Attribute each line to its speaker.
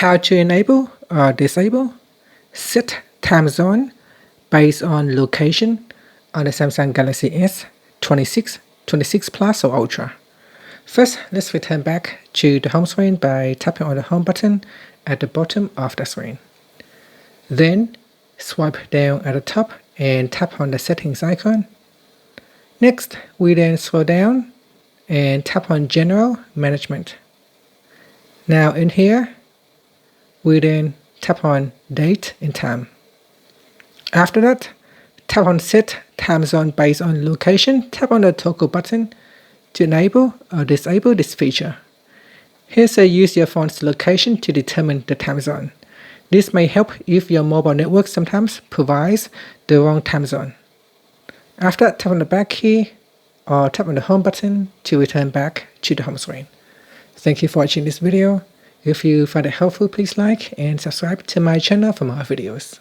Speaker 1: How to enable or disable set time zone based on location on the Samsung Galaxy S26, 26 Plus or Ultra. First, let's return back to the home screen by tapping on the home button at the bottom of the screen. Then, swipe down at the top and tap on the settings icon. Next, we then scroll down and tap on General Management. Now in here, we then tap on Date and Time. After that, tap on Set Time Zone based on location. Tap on the toggle button to enable or disable this feature. Here's a use your phone's location to determine the time zone. This may help if your mobile network sometimes provides the wrong time zone. After that, tap on the back key or tap on the home button to return back to the home screen. Thank you for watching this video. If you find it helpful, please like and subscribe to my channel for more videos.